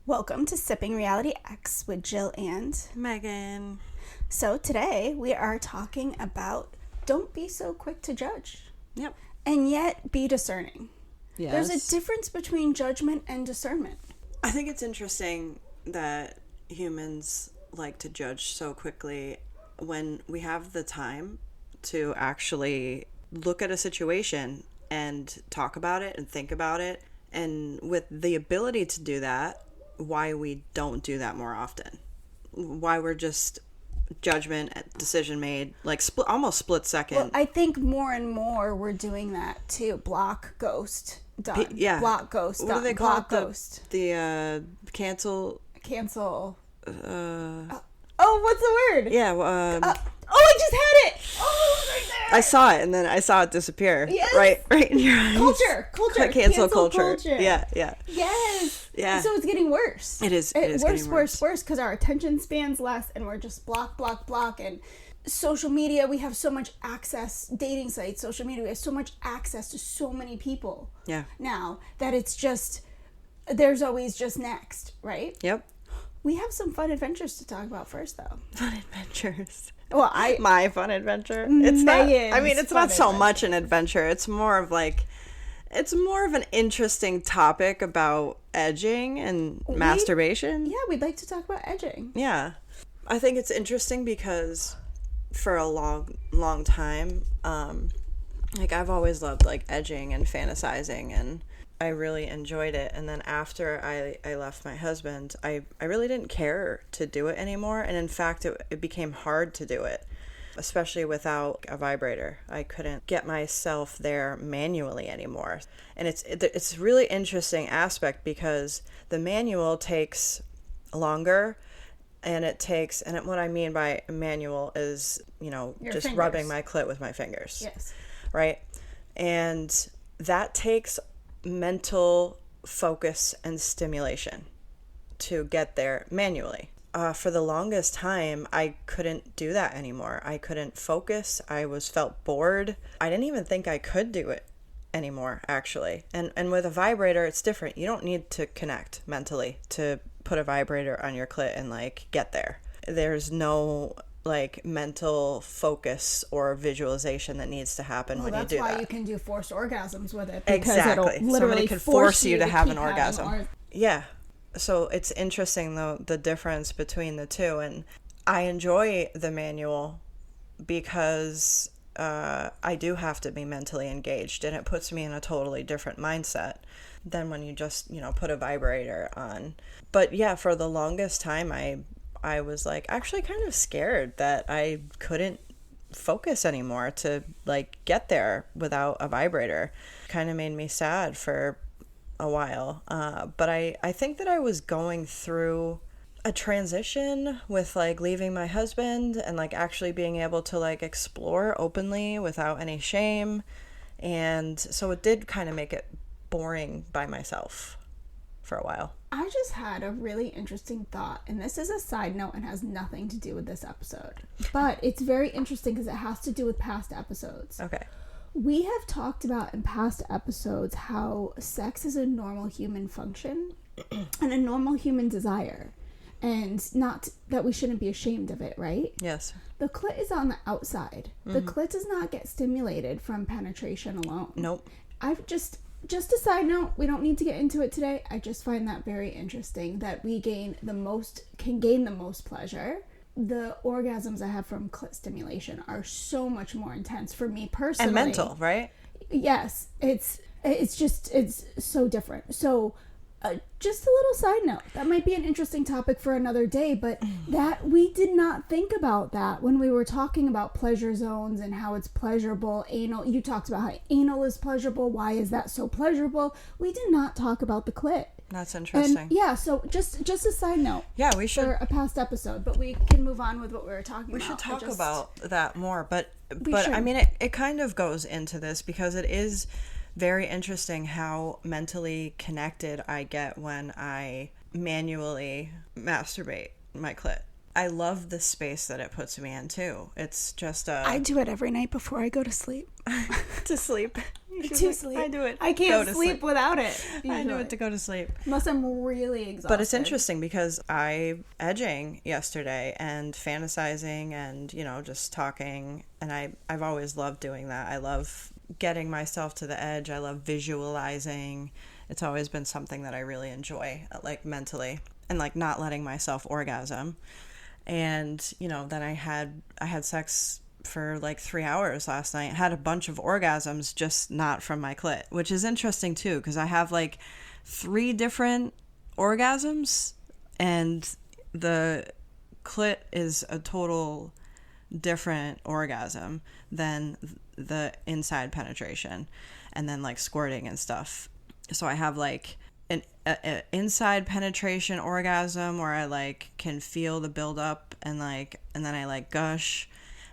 Welcome to Sipping Reality X with Jill and Megan. So today we are talking about don't be so quick to judge. Yep. And yet be discerning. Yes. There's a difference between judgment and discernment. I think it's interesting that humans like to judge so quickly when we have the time to actually look at a situation and talk about it and think about it. And with the ability to do that, why we don't do that more often. Why we're just judgment, decision made, like almost split second. Well, I think more and more we're doing that too. Block, ghost, done. Yeah. Block, ghost, done. What do they call Block, it? ghost. The cancel. Oh, what's the word? Yeah. I just had it. Oh, it was right there. I saw it, and then I saw it disappear. Yes. Right in your eyes. Culture. Cancel culture. Yeah. Yes. Yeah. So it's getting worse. It is Worse, getting worse. because our attention span's less, and we're just block. And social media, we have so much access. Dating sites, social media, we have so much access to so many people. Yeah. Now that it's just, there's always just next, right? Yep. We have some fun adventures to talk about first, though. Fun adventures. Well, my fun adventure. It's not. I mean, it's not so much an adventure. It's more of an interesting topic about edging and masturbation. Yeah, we'd like to talk about edging. Yeah, I think it's interesting because for a long time, I've always loved edging and fantasizing, and I really enjoyed it. And then after I left my husband, I really didn't care to do it anymore. And in fact, it became hard to do it, especially without a vibrator. I couldn't get myself there manually anymore. And it's a really interesting aspect because the manual takes longer. And what I mean by manual is, Your just fingers. rubbing my clit with my fingers. Yes. Right? And that takes mental focus and stimulation to get there manually. For the longest time, I couldn't do that anymore. I couldn't focus. Felt bored. I didn't even think I could do it anymore, actually. And with a vibrator, it's different. You don't need to connect mentally to put a vibrator on your clit and get there. There's no mental focus or visualization that needs to happen when you do that. That's why you can do forced orgasms with it. Because exactly. It'll literally somebody can force you to have an keep orgasm. Yeah. So it's interesting though, the difference between the two. And I enjoy the manual because I do have to be mentally engaged, and it puts me in a totally different mindset than when you just, put a vibrator on. But yeah, for the longest time, I was actually kind of scared that I couldn't focus anymore to get there without a vibrator. Kind of made me sad for a while. But I think that I was going through a transition with leaving my husband and actually being able to explore openly without any shame. And so it did kind of make it boring by myself for a while. I just had a really interesting thought, and this is a side note and has nothing to do with this episode. But it's very interesting because it has to do with past episodes. Okay. We have talked about in past episodes how sex is a normal human function and a normal human desire. And not that we shouldn't be ashamed of it, right? Yes. The clit is on the outside. Mm-hmm. The clit does not get stimulated from penetration alone. Nope. I've just a side note, we don't need to get into it today. I just find that very interesting that we can gain the most pleasure. The orgasms I have from clit stimulation are so much more intense for me personally. And mental, right? Yes. It's so different. So just a little side note, that might be an interesting topic for another day, but that we did not think about that when we were talking about pleasure zones and how it's pleasurable. Anal, you talked about how anal is pleasurable. Why is that so pleasurable? We did not talk about the clit. That's interesting. And yeah, so just a side note. Yeah, we should. For a past episode, but we can move on with what we were talking about. We should talk about that more, but should. I mean, it kind of goes into this because it is very interesting how mentally connected I get when I manually masturbate my clit. I love the space that it puts me in too. It's just I do it every night before I go to sleep. to sleep. To sleep. I do it. I can't sleep without it. I do it to go to sleep. Unless I'm really exhausted. But it's interesting because I edging yesterday and fantasizing and, you know, just talking. And I've always loved doing that. I love getting myself to the edge. I love visualizing. It's always been something that I really enjoy, like mentally, and like not letting myself orgasm. And, you know, then I had sex for like 3 hours last night. Had a bunch of orgasms, just not from my clit, which is interesting too, because I have like 3 different orgasms, and the clit is a total different orgasm than the inside penetration, and then like squirting and stuff. So I have like an inside penetration orgasm where I like can feel the build up and then I like gush.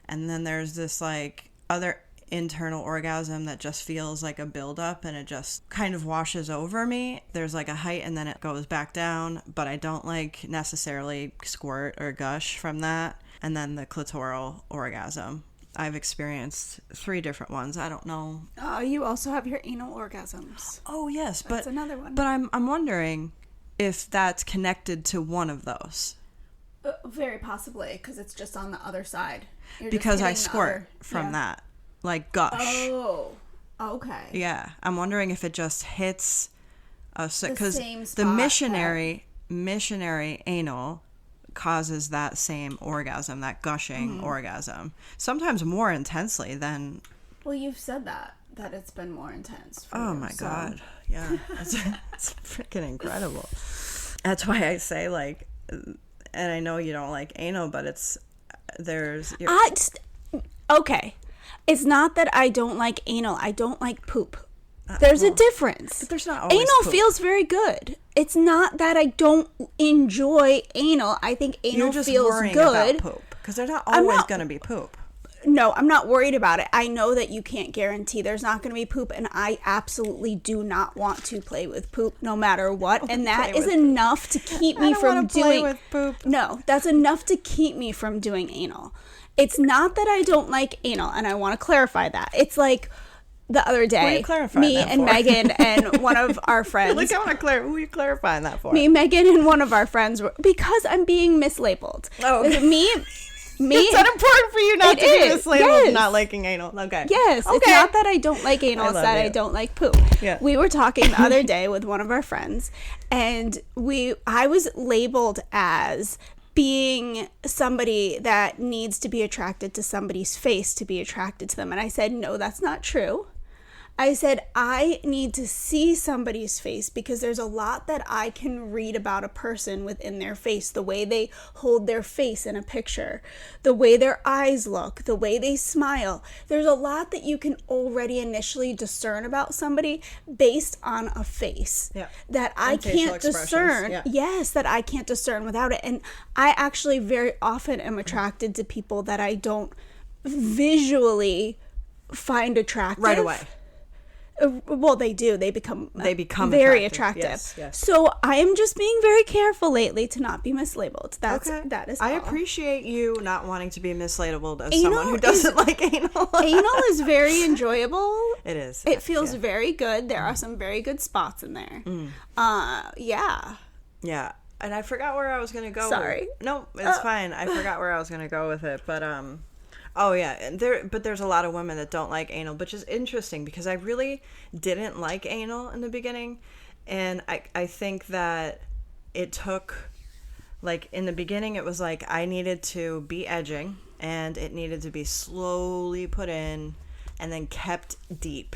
And then there's this like other internal orgasm that just feels like a buildup and it just kind of washes over me. There's like a height and then it goes back down, but I don't like necessarily squirt or gush from that. And then the clitoral orgasm. I've experienced 3 different ones. I don't know. You also have your anal orgasms. Oh yes, that's another one. But I'm wondering if that's connected to one of those. Very possibly, because it's just on the other side. Because I squirt from that, like gush. Oh, okay. Yeah, I'm wondering if it just hits us because the missionary anal causes that same orgasm, that gushing orgasm, sometimes more intensely than. Well, you've said that it's been more intense. Oh my God, yeah, it's freaking incredible. That's why I say like. And I know you don't like anal, but okay. It's not that I don't like anal. I don't like poop. There's a difference. But there's not always anal poop. Feels very good. It's not that I don't enjoy anal. I think anal You're just feels worrying good. About poop because there's not always going to be poop. No, I'm not worried about it. I know that you can't guarantee there's not going to be poop, and I absolutely do not want to play with poop no matter what. And that is enough to keep me from doing. Play with poop. No, that's enough to keep me from doing anal. It's not that I don't like anal, and I want to clarify that. It's like the other day, me and Megan and one of our friends. Like, I want to clarify. Who are you clarifying that for? Me, Megan, and one of our friends were, because I'm being mislabeled. Oh, okay. Me, it's not important for you not to be mislabeled and not liking anal. Okay. Yes. Okay. It's not that I don't like anal, it's that you. I don't like poop. Yeah. We were talking the other day with one of our friends, and I was labeled as being somebody that needs to be attracted to somebody's face to be attracted to them. And I said, no, that's not true. I said, I need to see somebody's face because there's a lot that I can read about a person within their face, the way they hold their face in a picture, the way their eyes look, the way they smile. There's a lot that you can already initially discern about somebody based on a face that I can't discern. Yeah. Yes, that I can't discern without it. And I actually very often am attracted to people that I don't visually find attractive. Right away. Well, they do. They become very attractive. Yes. So I am just being very careful lately to not be mislabeled. That is all. I appreciate you not wanting to be mislabeled as someone who doesn't like anal. Anal is very enjoyable. It is. It feels very good. There are some very good spots in there. Yeah. Yeah. And I forgot where I was going to go. Sorry. No, it's fine. I forgot where I was going to go with it, but oh yeah, and there's a lot of women that don't like anal, which is interesting because I really didn't like anal in the beginning, and I think that it took, like in the beginning it was like I needed to be edging and it needed to be slowly put in and then kept deep,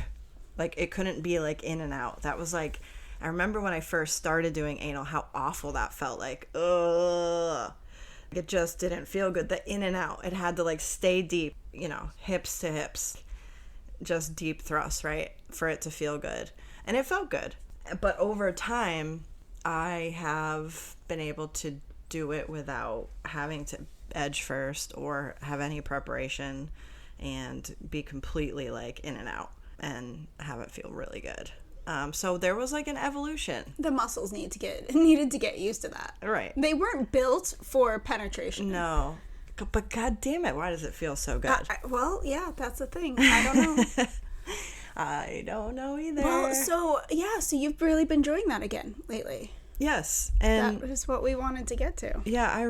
like it couldn't be like in and out. That was like, I remember when I first started doing anal how awful that felt, like ugh. It just didn't feel good. The in and out, it had to like stay deep, you know, hips to hips, just deep thrust, right, for it to feel good. And it felt good. But over time, I have been able to do it without having to edge first or have any preparation and be completely like in and out and have it feel really good. So there was like an evolution. The muscles needed to get used to that. Right. They weren't built for penetration. No. But god damn it, why does it feel so good? Well, yeah, that's the thing. I don't know. I don't know either. Well, so you've really been enjoying that again lately. Yes. And that is what we wanted to get to. Yeah, I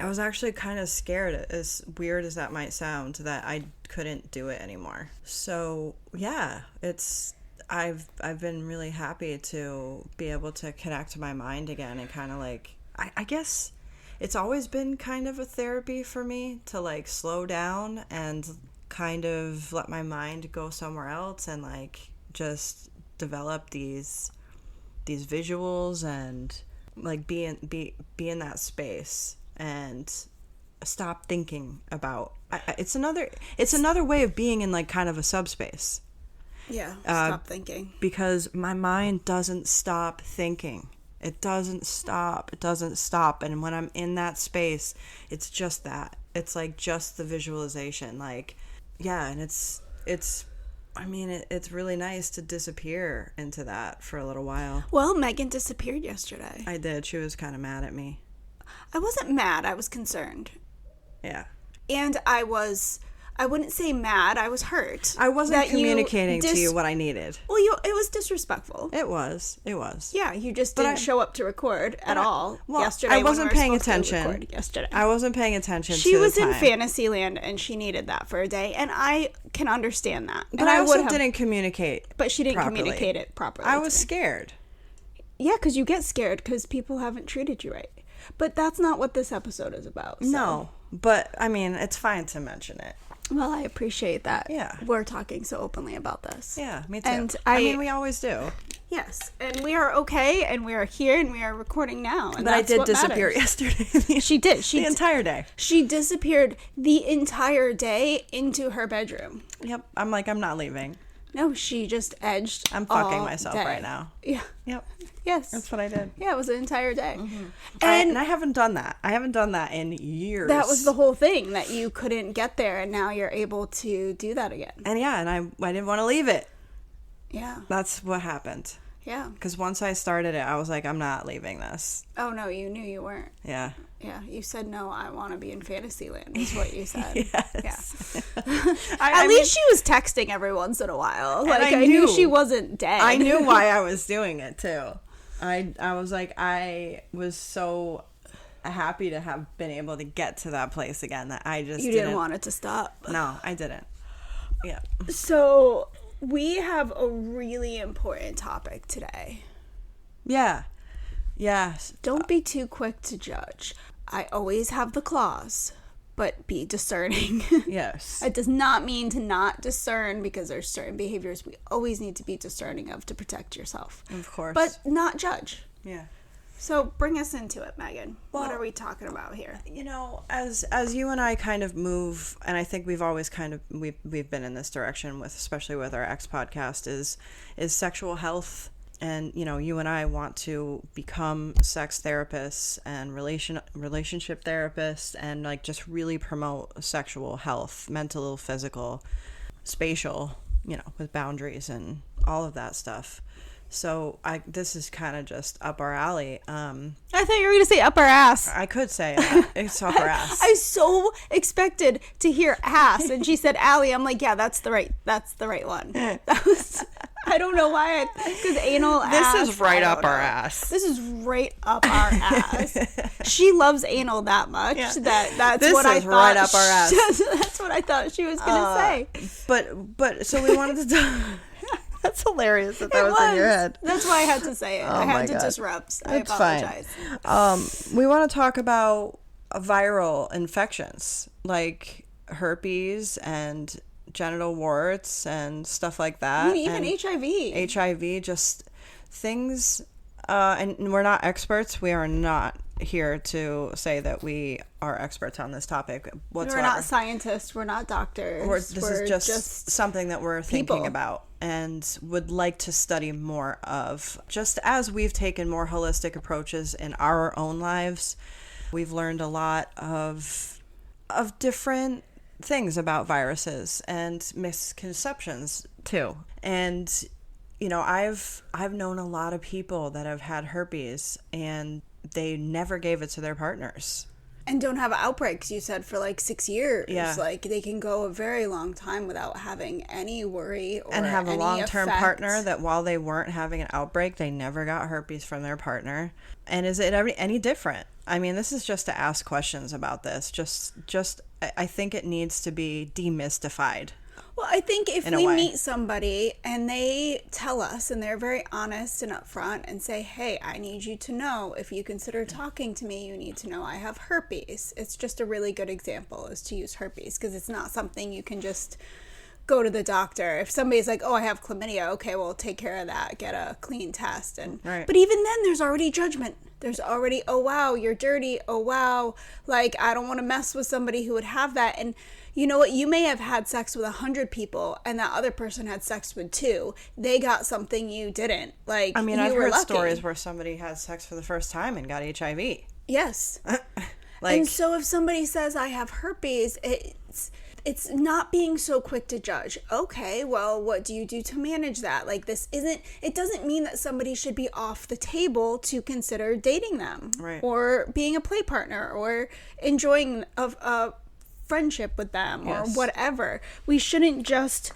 was actually kind of scared, as weird as that might sound, that I couldn't do it anymore. So, yeah, I've been really happy to be able to connect to my mind again and kind of like, I guess it's always been kind of a therapy for me to like slow down and kind of let my mind go somewhere else and like just develop these visuals and like be in that space and stop thinking about it's another way of being in like kind of a subspace. Yeah, stop thinking. Because my mind doesn't stop thinking. It doesn't stop. And when I'm in that space, it's just that. It's like just the visualization. Like, yeah, and it's really nice to disappear into that for a little while. Well, Megan disappeared yesterday. I did. She was kind of mad at me. I wasn't mad. I was concerned. Yeah. And I wouldn't say mad. I was hurt. I wasn't communicating to you what I needed. Well, it was disrespectful. It was. Yeah, you just didn't show up to record at all yesterday. I wasn't paying attention. Yesterday, I wasn't paying attention. She was in Fantasyland, and she needed that for a day, and I can understand that. But I also didn't communicate. But she didn't properly. communicate it properly. I was scared. Yeah, because you get scared because people haven't treated you right. But that's not what this episode is about. So. No, but I mean, it's fine to mention it. Well, I appreciate that. Yeah. We're talking so openly about this. Yeah, me too. And I mean, we always do. Yes. And we are okay, and we are here, and we are recording now. And but I did disappear yesterday. She did. The entire day. She disappeared the entire day into her bedroom. Yep. I'm like, I'm not leaving. No, she just edged. I'm fucking myself right now. Yeah. Yep. Yes. That's what I did. Yeah, it was an entire day. Mm-hmm. And I haven't done that. I haven't done that in years. That was the whole thing, that you couldn't get there, and now you're able to do that again. And yeah, and I didn't want to leave it. Yeah. That's what happened. Yeah. Because once I started it, I was like, I'm not leaving this. Oh, no, you knew you weren't. Yeah. Yeah, you said, no, I want to be in Fantasyland, is what you said. Yes. Yeah. At least she was texting every once in a while. Like, I knew she wasn't dead. I knew why I was doing it, too. I was like, I was so happy to have been able to get to that place again that I just didn't want it to stop. No, I didn't. Yeah. So, we have a really important topic today. Yeah. Yes. Don't be too quick to judge. I always have the clause, but be discerning. Yes. It does not mean to not discern, because there's certain behaviors we always need to be discerning of to protect yourself. Of course. But not judge. Yeah. So bring us into it, Megan. Well, what are we talking about here? You know, as you and I kind of move, and I think we've always kind of we've been in this direction with, especially with our X podcast, is sexual health. And, you know, you and I want to become sex therapists and relationship therapists and, like, just really promote sexual health, mental, physical, spatial, you know, with boundaries and all of that stuff. So this is kind of just up our alley. I thought you were going to say up our ass. I could say that. It's up our ass. I so expected to hear ass, and she said alley. I'm like, yeah, that's the right one. That was, I don't know why, because anal ass. This is right up our ass. This is right up our ass. She loves anal that much. Yeah. That's this what I thought. This is right up our ass. That's what I thought she was going to say. But so we wanted to talk. That's hilarious that was in your head. That's why I had to say it. I had to disrupt. I apologize. Fine. We want to talk about viral infections like herpes and genital warts and stuff like that. Even HIV. HIV, just things. And we're not experts. We are not here to say that we are experts on this topic whatsoever. We're not scientists. We're not doctors. This is just something that we're thinking about and would like to study more of. Just as we've taken more holistic approaches in our own lives, we've learned a lot of different things about viruses and misconceptions too. And you know, I've known a lot of people that have had herpes and they never gave it to their partners. And don't have outbreaks, you said, for like 6 years. Yeah. Like, they can go a very long time without having any worry or and have a any long-term effect. partner that while they weren't having an outbreak, they never got herpes from their partner. And is it any different? I mean, this is just to ask questions about this. Just I think it needs to be demystified. Well, I think if In a we way. meet somebody and they tell us and they're very honest and upfront and say, hey, I need you to know, if you consider talking to me, you need to know I have herpes. It's just a really good example is to use herpes, because it's not something you can just go to the doctor. If somebody's like, oh, I have chlamydia, okay, well, take care of that. Get a clean test. And Right. But even then, there's already judgment. There's already, oh, wow, you're dirty. Oh, wow, like, I don't want to mess with somebody who would have that. And you know what? You may have had sex with 100 people, and that other person had sex with 2. They got something you didn't. Like, I mean, you I've were heard lucky. stories where somebody had sex for the first time and got HIV. Yes. Like, And so if somebody says, I have herpes, it's not being so quick to judge. Okay, well, what do you do to manage that? Like, it doesn't mean that somebody should be off the table to consider dating them. Right. Or being a play partner or enjoying a friendship with them or Yes. whatever. We shouldn't just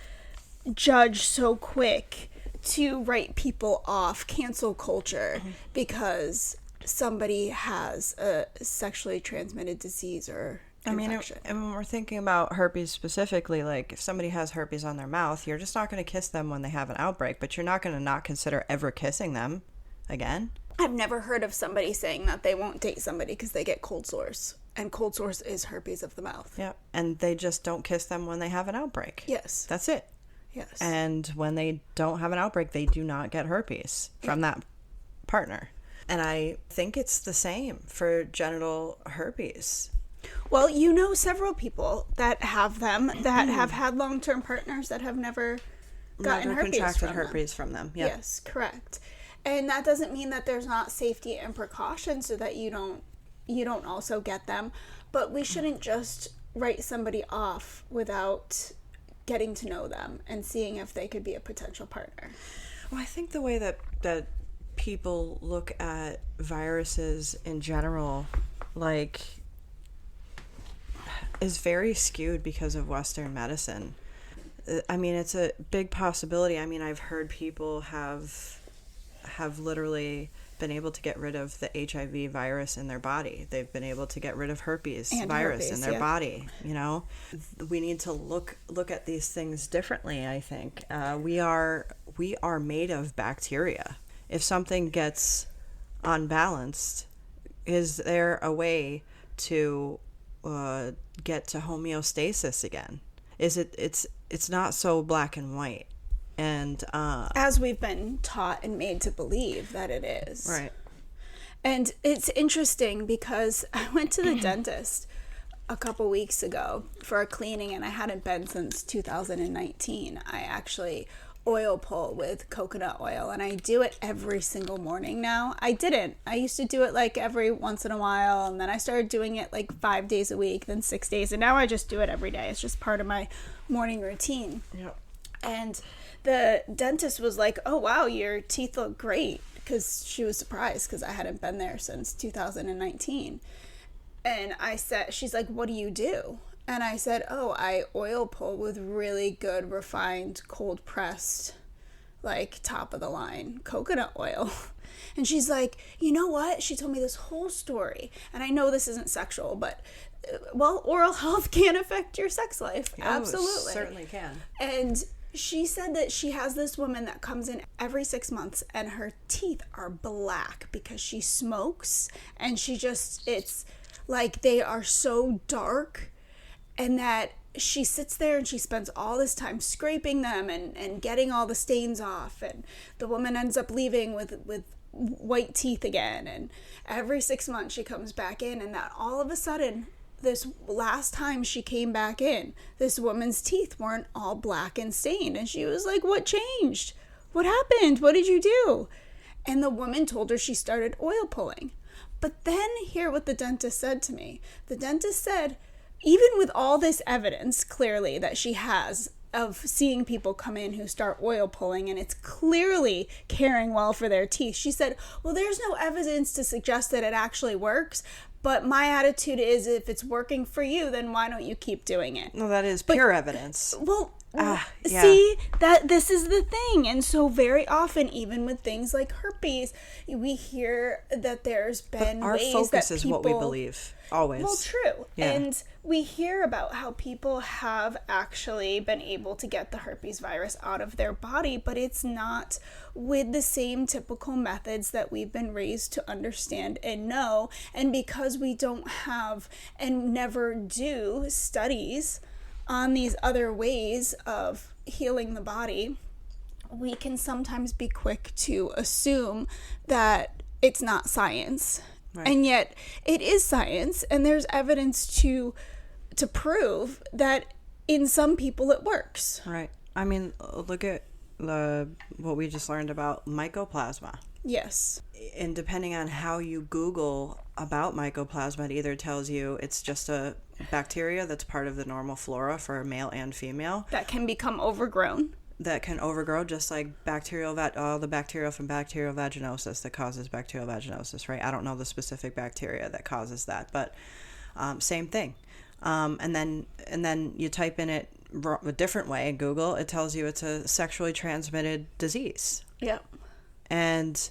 judge so quick to write people off, cancel culture, because somebody has a sexually transmitted disease or infection. and when we're thinking about herpes specifically, like if somebody has herpes on their mouth, you're just not going to kiss them when they have an outbreak, but you're not going to not consider ever kissing them again. I've never heard of somebody saying that they won't date somebody because they get cold sores. And cold sores is herpes of the mouth. Yeah. And they just don't kiss them when they have an outbreak. Yes. That's it. Yes. And when they don't have an outbreak, they do not get herpes from that partner. And I think it's the same for genital herpes. Well, you know several people that have them that have had long-term partners that have never gotten Never herpes contracted from herpes from them. Yep. Yes, correct. And that doesn't mean that there's not safety and precautions so that you don't also get them. But we shouldn't just write somebody off without getting to know them and seeing if they could be a potential partner. Well, I think the way that people look at viruses in general, like, is very skewed because of Western medicine. I mean, it's a big possibility. I mean, I've heard people have literally been able to get rid of the HIV virus in their body. They've been able to get rid of herpes And virus herpes, in their yeah. body. You know, we need to look at these things differently. I think we are made of bacteria. If something gets unbalanced, is there a way to get to homeostasis again? It's not so black and white. And As we've been taught and made to believe that it is. right. And it's interesting because I went to the dentist a couple weeks ago for a cleaning, and I hadn't been since 2019. I actually oil pull with coconut oil, and I do it every single morning now. I didn't. I used to do it like every once in a while, and then I started doing it like 5 days a week, then 6 days, and now I just do it every day. It's just part of my morning routine. Yep. And the dentist was like, oh, wow, your teeth look great, because she was surprised because I hadn't been there since 2019. And I said, she's like, what do you do? And I said, oh, I oil pull with really good, refined, cold pressed, like top of the line coconut oil. And she's like, you know what? She told me this whole story. And I know this isn't sexual, but well, oral health can affect your sex life. Oh, Absolutely. it certainly can. And she said that she has this woman that comes in every 6 months and her teeth are black because she smokes, and it's like they are so dark, and that she sits there and she spends all this time scraping them and getting all the stains off, and the woman ends up leaving with white teeth again, and every 6 months she comes back in, and that all of a sudden, this last time she came back in, this woman's teeth weren't all black and stained. And she was like, what changed? What happened? What did you do? And the woman told her she started oil pulling. But then hear what the dentist said to me. The dentist said, even with all this evidence, clearly, that she has of seeing people come in who start oil pulling and it's clearly caring well for their teeth. She said, well, there's no evidence to suggest that it actually works, but my attitude is if it's working for you, then why don't you keep doing it? No, that is pure evidence. Well, yeah. see, that this is the thing. And so very often, even with things like herpes, we hear that there's been our ways focus that is people, what we believe, always. Well, true. Yeah. And we hear about how people have actually been able to get the herpes virus out of their body, but it's not with the same typical methods that we've been raised to understand and know. And because we don't have and never do studies on these other ways of healing the body, we can sometimes be quick to assume that it's not science. Right. And yet it is science, and there's evidence to prove that in some people it works. Right. I mean, look at what we just learned about mycoplasma. Yes. And depending on how you Google about mycoplasma, it either tells you it's just a bacteria that's part of the normal flora for male and female. That can become overgrown. That can overgrow, just like all the bacteria from bacterial vaginosis that causes bacterial vaginosis, right? I don't know the specific bacteria that causes that, but same thing. And then you type in it a different way in Google, it tells you it's a sexually transmitted disease. Yeah. And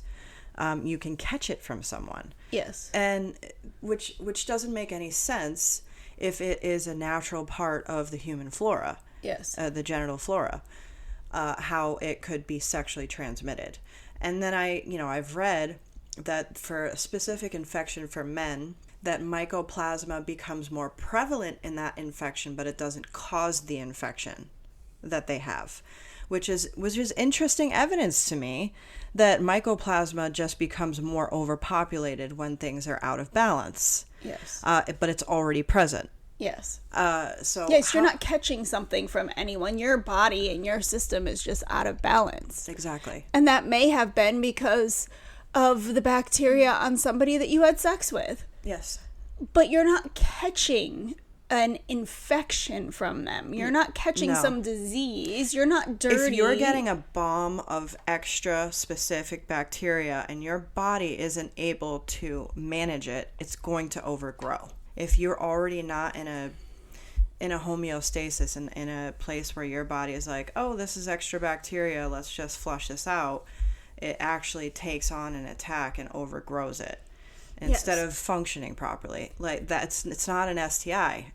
you can catch it from someone. Yes. And which doesn't make any sense if it is a natural part of the human flora. Yes. The genital flora. How it could be sexually transmitted. And then I've read that for a specific infection for men, that mycoplasma becomes more prevalent in that infection, but it doesn't cause the infection that they have, which is interesting evidence to me that mycoplasma just becomes more overpopulated when things are out of balance. Yes. But it's already present. Yes. You're not catching something from anyone. Your body and your system is just out of balance. Exactly. And that may have been because of the bacteria on somebody that you had sex with. Yes. But you're not catching an infection from them. You're not catching some disease. You're not dirty. If you're getting a bomb of extra specific bacteria and your body isn't able to manage it, it's going to overgrow. If you're already not in a homeostasis and in a place where your body is like, oh, this is extra bacteria, let's just flush this out, it actually takes on an attack and overgrows it instead of functioning properly. Like it's not an STI.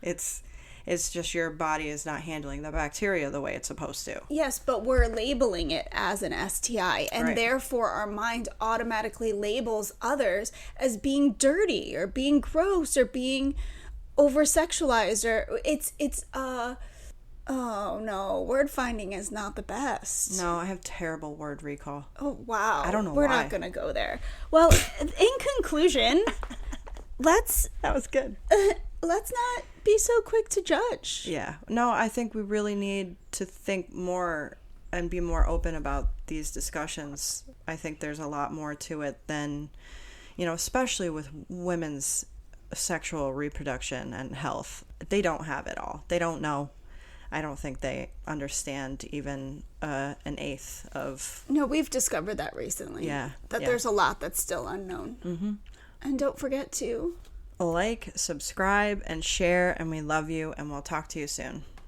It's just your body is not handling the bacteria the way it's supposed to. Yes, but we're labeling it as an STI, and therefore our mind automatically labels others as being dirty or being gross or being over-sexualized, or it's oh no, word finding is not the best. No, I have terrible word recall. Oh wow. I don't know We're why. not going to go there. Well, in conclusion, that was good. Let's not be so quick to judge. Yeah. No, I think we really need to think more and be more open about these discussions. I think there's a lot more to it than, especially with women's sexual reproduction and health. They don't have it all. They don't know. I don't think they understand even an eighth of... No, we've discovered that recently. Yeah. That there's a lot that's still unknown. Mm-hmm. And don't forget to... like, subscribe, and share, and we love you, and we'll talk to you soon.